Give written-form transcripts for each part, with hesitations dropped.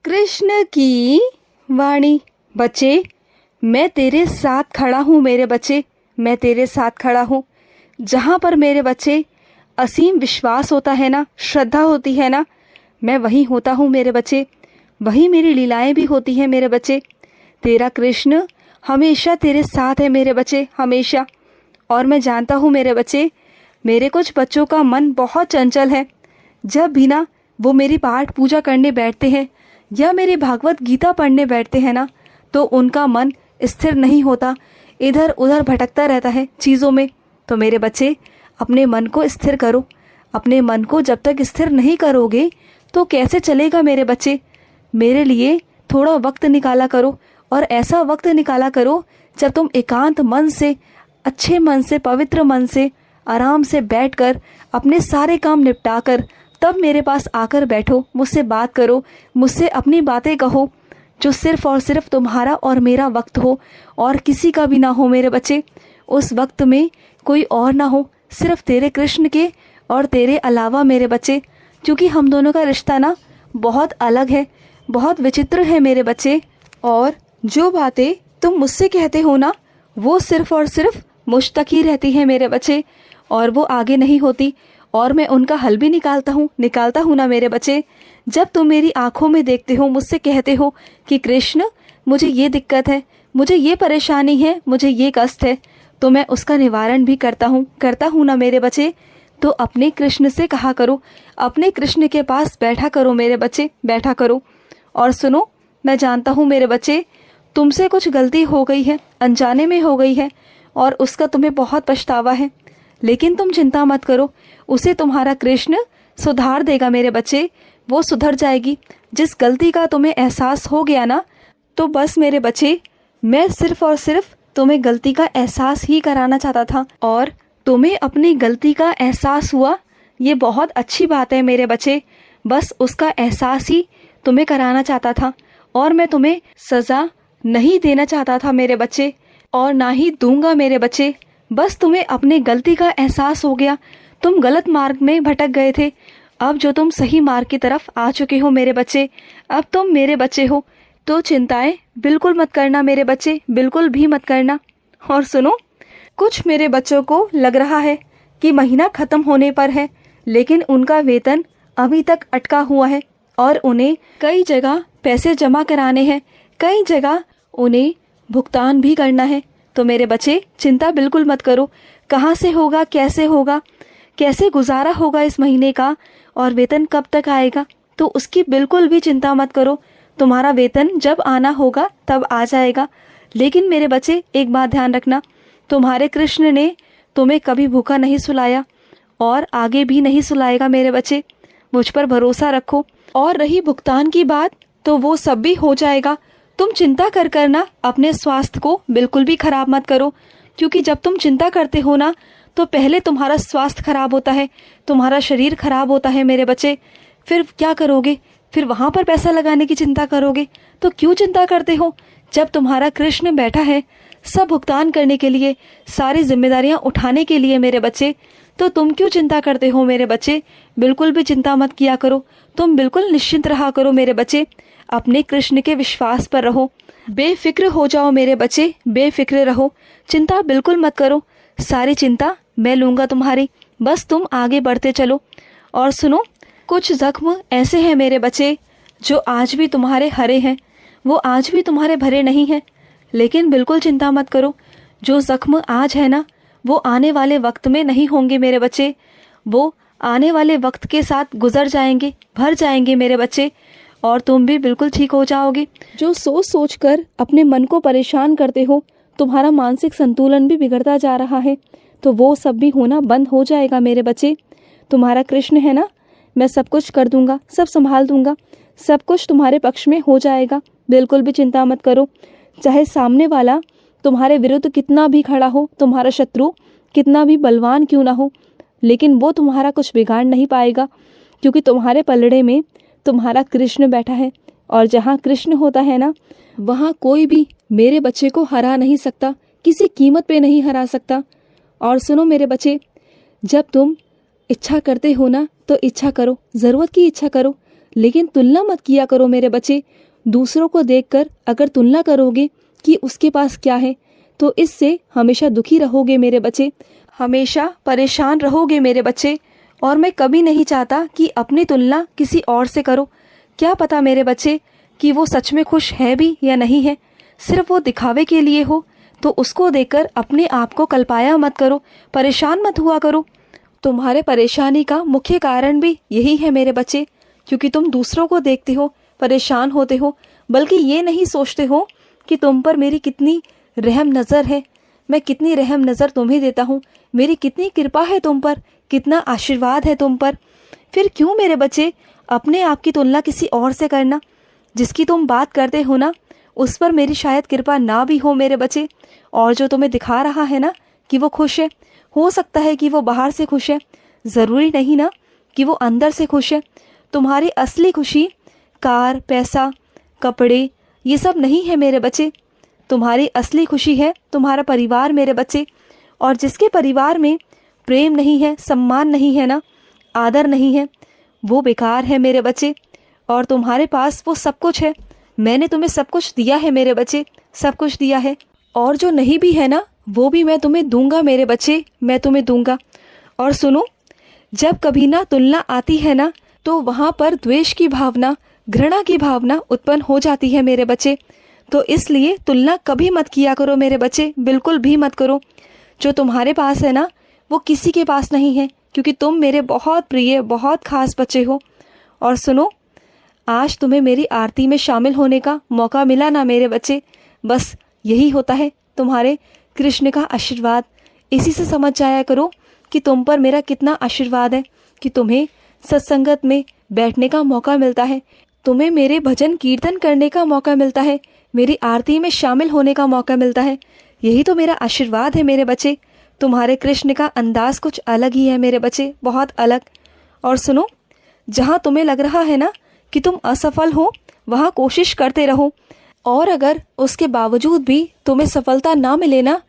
कृष्ण की वाणी। बच्चे, मैं तेरे साथ खड़ा हूँ मेरे बच्चे, मैं तेरे साथ खड़ा हूँ। जहाँ पर मेरे बच्चे असीम विश्वास होता है ना, श्रद्धा होती है ना, मैं वहीं होता हूँ मेरे बच्चे। वहीं मेरी लीलाएं भी होती हैं मेरे बच्चे। तेरा कृष्ण हमेशा तेरे साथ है मेरे बच्चे, हमेशा। और मैं जानता हूँ मेरे बच्चे, मेरे कुछ बच्चों का मन बहुत चंचल है। जब भी ना वो मेरी पाठ पूजा करने बैठते हैं या मेरी भागवत गीता पढ़ने बैठते हैं ना, तो उनका मन स्थिर नहीं होता, इधर उधर भटकता रहता है चीज़ों में। तो मेरे बच्चे, अपने मन को स्थिर करो। अपने मन को जब तक स्थिर नहीं करोगे तो कैसे चलेगा मेरे बच्चे। मेरे लिए थोड़ा वक्त निकाला करो, और ऐसा वक्त निकाला करो जब तुम एकांत मन से, अच्छे मन से, पवित्र मन से आराम से बैठकर अपने सारे काम निपटा कर तब मेरे पास आकर बैठो, मुझसे बात करो, मुझसे अपनी बातें कहो, जो सिर्फ और सिर्फ तुम्हारा और मेरा वक्त हो, और किसी का भी ना हो मेरे बच्चे। उस वक्त में कोई और ना हो, सिर्फ तेरे कृष्ण के और तेरे अलावा मेरे बच्चे। क्योंकि हम दोनों का रिश्ता ना बहुत अलग है, बहुत विचित्र है मेरे बच्चे। और जो बातें तुम मुझसे कहते हो ना, वो सिर्फ और सिर्फ मुझ तक ही रहती है मेरे बच्चे, और वो आगे नहीं होती। और मैं उनका हल भी निकालता हूँ ना मेरे बच्चे। जब तुम मेरी आंखों में देखते हो, मुझसे कहते हो कि कृष्ण मुझे ये दिक्कत है, मुझे ये परेशानी है, मुझे ये कष्ट है, तो मैं उसका निवारण भी करता हूँ ना मेरे बच्चे। तो अपने कृष्ण से कहा करो, अपने कृष्ण के पास बैठा करो मेरे बच्चे, बैठा करो। और सुनो, मैं जानता हूँ मेरे बच्चे, तुमसे कुछ गलती हो गई है, अनजाने में हो गई है, और उसका तुम्हें बहुत पछतावा है। लेकिन तुम चिंता मत करो, उसे तुम्हारा कृष्ण सुधार देगा मेरे बच्चे, वो सुधर जाएगी। जिस गलती का तुम्हें एहसास हो गया ना, तो बस मेरे बच्चे, मैं सिर्फ और सिर्फ तुम्हें गलती का एहसास ही कराना चाहता था, और तुम्हें अपनी गलती का एहसास हुआ, ये बहुत अच्छी बात है मेरे बच्चे। बस उसका एहसास ही तुम्हें कराना चाहता था, और मैं तुम्हें सज़ा नहीं देना चाहता था मेरे बच्चे, और ना ही दूंगा मेरे बच्चे। बस तुम्हें अपने गलती का एहसास हो गया, तुम गलत मार्ग में भटक गए थे। अब जो तुम सही मार्ग की तरफ आ चुके हो मेरे बच्चे, अब तुम मेरे बच्चे हो, तो चिंताएं बिल्कुल मत करना मेरे बच्चे, बिल्कुल भी मत करना। और सुनो, कुछ मेरे बच्चों को लग रहा है कि महीना ख़त्म होने पर है, लेकिन उनका वेतन अभी तक अटका हुआ है, और उन्हें कई जगह पैसे जमा कराने हैं, कई जगह उन्हें भुगतान भी करना है। तो मेरे बच्चे, चिंता बिल्कुल मत करो। कहाँ से होगा, कैसे होगा, कैसे गुजारा होगा इस महीने का, और वेतन कब तक आएगा, तो उसकी बिल्कुल भी चिंता मत करो। तुम्हारा वेतन जब आना होगा तब आ जाएगा। लेकिन मेरे बच्चे, एक बात ध्यान रखना, तुम्हारे कृष्ण ने तुम्हें कभी भूखा नहीं सुलाया, और आगे भी नहीं सुलाएगा मेरे बच्चे। मुझ पर भरोसा रखो। और रही भुगतान की बात, तो वो सब भी हो जाएगा। तुम चिंता कर ना अपने स्वास्थ्य को बिल्कुल भी खराब मत करो, क्योंकि जब तुम चिंता करते हो ना, तो पहले तुम्हारा स्वास्थ्य खराब होता है, तुम्हारा शरीर खराब होता है मेरे बच्चे। फिर क्या करोगे, फिर वहाँ पर पैसा लगाने की चिंता करोगे। तो क्यों चिंता करते हो, जब तुम्हारा कृष्ण बैठा है सब भुगतान करने के लिए, सारी जिम्मेदारियाँ उठाने के लिए मेरे बच्चे, तो तुम क्यों चिंता करते हो मेरे बच्चे। बिल्कुल भी चिंता मत किया करो, तुम बिल्कुल निश्चिंत रहा करो मेरे बच्चे। अपने कृष्ण के विश्वास पर रहो, बेफिक्र हो जाओ मेरे बच्चे, बेफिक्र रहो, चिंता बिल्कुल मत करो। सारी चिंता मैं लूँगा तुम्हारी, बस तुम आगे बढ़ते चलो। और सुनो, कुछ जख्म ऐसे हैं मेरे बच्चे जो आज भी तुम्हारे हरे हैं, वो आज भी तुम्हारे भरे नहीं हैं। लेकिन बिल्कुल चिंता मत करो, जो जख्म आज है ना, वो आने वाले वक्त में नहीं होंगे मेरे बच्चे, वो आने वाले वक्त के साथ गुजर जाएंगे, भर जाएंगे मेरे बच्चे, और तुम भी बिल्कुल ठीक हो जाओगे। जो सोच कर अपने मन को परेशान करते हो, तुम्हारा मानसिक संतुलन भी बिगड़ता जा रहा है, तो वो सब भी होना बंद हो जाएगा मेरे बच्चे। तुम्हारा कृष्ण है ना, मैं सब कुछ कर दूंगा, सब संभाल दूंगा, सब कुछ तुम्हारे पक्ष में हो जाएगा। बिल्कुल भी चिंता मत करो। चाहे सामने वाला तुम्हारे विरुद्ध कितना भी खड़ा हो, तुम्हारा शत्रु कितना भी बलवान क्यों ना हो, लेकिन वो तुम्हारा कुछ बिगाड़ नहीं पाएगा, क्योंकि तुम्हारे पलड़े में तुम्हारा कृष्ण बैठा है, और जहाँ कृष्ण होता है ना, वहाँ कोई भी मेरे बच्चे को हरा नहीं सकता, किसी कीमत पे नहीं हरा सकता। और सुनो मेरे बच्चे, जब तुम इच्छा करते हो ना, तो इच्छा करो, ज़रूरत की इच्छा करो, लेकिन तुलना मत किया करो मेरे बच्चे। दूसरों को देखकर अगर तुलना करोगे कि उसके पास क्या है, तो इससे हमेशा दुखी रहोगे मेरे बच्चे, हमेशा परेशान रहोगे मेरे बच्चे। और मैं कभी नहीं चाहता कि अपनी तुलना किसी और से करो। क्या पता मेरे बच्चे कि वो सच में खुश है भी या नहीं है, सिर्फ वो दिखावे के लिए हो। तो उसको देखकर अपने आप को कल्पाया मत करो, परेशान मत हुआ करो। तुम्हारे परेशानी का मुख्य कारण भी यही है मेरे बच्चे, क्योंकि तुम दूसरों को देखते हो, परेशान होते हो, बल्कि ये नहीं सोचते हो कि तुम पर मेरी कितनी रहम नज़र है, मैं कितनी रहम नज़र तुम्हें देता हूँ, मेरी कितनी कृपा है तुम पर, कितना आशीर्वाद है तुम पर। फिर क्यों मेरे बच्चे अपने आप की तुलना किसी और से करना? जिसकी तुम बात करते हो ना, उस पर मेरी शायद कृपा ना भी हो मेरे बच्चे। और जो तुम्हें दिखा रहा है ना कि वो खुश है, हो सकता है कि वो बाहर से खुश है, ज़रूरी नहीं ना कि वो अंदर से खुश है। तुम्हारी असली खुशी कार, पैसा, कपड़े, ये सब नहीं है मेरे बच्चे। तुम्हारी असली खुशी है तुम्हारा परिवार मेरे बच्चे। और जिसके परिवार में प्रेम नहीं है, सम्मान नहीं है ना, आदर नहीं है, वो बेकार है मेरे बच्चे। और तुम्हारे पास वो सब कुछ है, मैंने तुम्हें सब कुछ दिया है मेरे बच्चे, सब कुछ दिया है। और जो नहीं भी है ना, वो भी मैं तुम्हें दूंगा मेरे बच्चे, मैं तुम्हें दूंगा। और सुनो, जब कभी ना तुलना आती है ना, तो वहाँ पर द्वेष की भावना, घृणा की भावना उत्पन्न हो जाती है मेरे बच्चे। तो इसलिए तुलना कभी मत किया करो मेरे बच्चे, बिल्कुल भी मत करो। जो तुम्हारे पास है ना, वो किसी के पास नहीं है, क्योंकि तुम मेरे बहुत प्रिय, बहुत खास बच्चे हो। और सुनो, आज तुम्हें मेरी आरती में शामिल होने का मौका मिला ना मेरे बच्चे, बस यही होता है तुम्हारे कृष्ण का आशीर्वाद। इसी से समझ जाया करो कि तुम पर मेरा कितना आशीर्वाद है, कि तुम्हें सत्संगत में बैठने का मौका मिलता है, तुम्हें मेरे भजन कीर्तन करने का मौका मिलता है, मेरी आरती में शामिल होने का मौका मिलता है। यही तो मेरा आशीर्वाद है मेरे बच्चे। तुम्हारे कृष्ण का अंदाज कुछ अलग ही है मेरे बच्चे, बहुत अलग। और सुनो, जहाँ तुम्हें लग रहा है ना कि तुम असफल हो, वहाँ कोशिश करते रहो। और अगर उसके बावजूद भी तुम्हें सफलता ना मिले ना,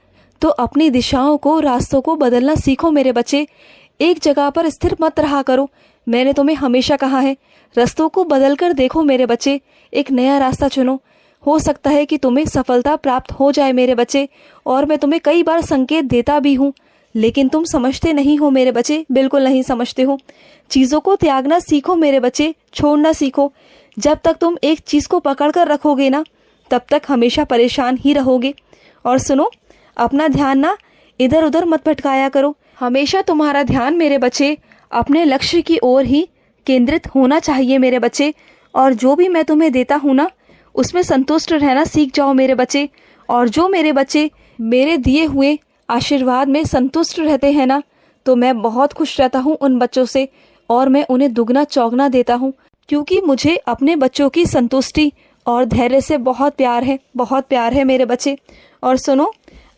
तो अपनी दिशाओं को, रास्तों को बदलना सीखो मेरे बच्चे। एक जगह पर स्थिर मत रहा करो। मैंने तुम्हें हमेशा कहा है, रास्तों को बदल कर देखो मेरे बच्चे, एक नया रास्ता चुनो। हो सकता है कि तुम्हें सफलता प्राप्त हो जाए मेरे बच्चे। और मैं तुम्हें कई बार संकेत देता भी हूँ, लेकिन तुम समझते नहीं हो मेरे बच्चे, बिल्कुल नहीं समझते हो। चीज़ों को त्यागना सीखो मेरे बच्चे, छोड़ना सीखो। जब तक तुम एक चीज़ को पकड़ कर रखोगे ना, तब तक हमेशा परेशान ही रहोगे। और सुनो, अपना ध्यान ना इधर उधर मत भटकाया करो। हमेशा तुम्हारा ध्यान मेरे बच्चे अपने लक्ष्य की ओर ही केंद्रित होना चाहिए मेरे बच्चे। और जो भी मैं तुम्हें देता हूँ ना, उसमें संतुष्ट रहना सीख जाओ मेरे बच्चे। और जो मेरे बच्चे मेरे दिए हुए आशीर्वाद में संतुष्ट रहते हैं ना, तो मैं बहुत खुश रहता हूँ उन बच्चों से, और मैं उन्हें दुगना चौगना देता हूँ, क्योंकि मुझे अपने बच्चों की संतुष्टि और धैर्य से बहुत प्यार है, बहुत प्यार है मेरे बच्चे। और सुनो,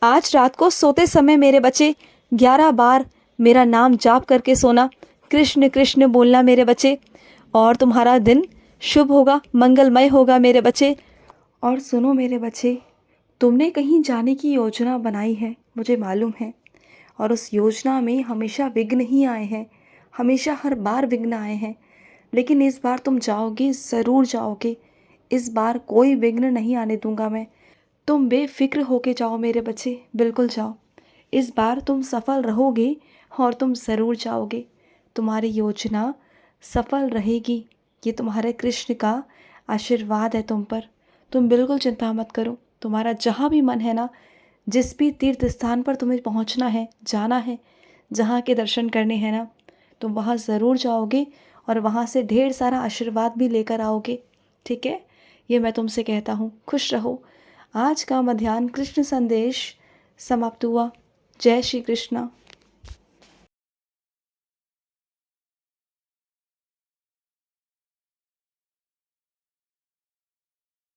आज रात को सोते समय मेरे बच्चे 11 बार मेरा नाम जाप करके सोना, कृष्ण कृष्ण बोलना मेरे बच्चे, और तुम्हारा दिन शुभ होगा, मंगलमय होगा मेरे बच्चे। और सुनो मेरे बच्चे, तुमने कहीं जाने की योजना बनाई है, मुझे मालूम है, और उस योजना में हमेशा विघ्न ही आए हैं, हमेशा हर बार विघ्न आए हैं। लेकिन इस बार तुम जाओगे, ज़रूर जाओगे। इस बार कोई विघ्न नहीं आने दूंगा मैं। तुम बेफिक्र होके जाओ मेरे बच्चे, बिल्कुल जाओ। इस बार तुम सफल रहोगे और तुम ज़रूर जाओगे। तुम्हारी योजना सफल रहेगी, ये तुम्हारे कृष्ण का आशीर्वाद है तुम पर। तुम बिल्कुल चिंता मत करो। तुम्हारा जहाँ भी मन है ना, जिस भी तीर्थ स्थान पर तुम्हें पहुँचना है, जाना है, जहाँ के दर्शन करने हैं ना, तुम वहाँ ज़रूर जाओगे और वहाँ से ढेर सारा आशीर्वाद भी लेकर आओगे। ठीक है, ये मैं तुमसे कहता हूँ। खुश रहो। आज का मध्याह्न कृष्ण संदेश समाप्त हुआ। जय श्री कृष्णा।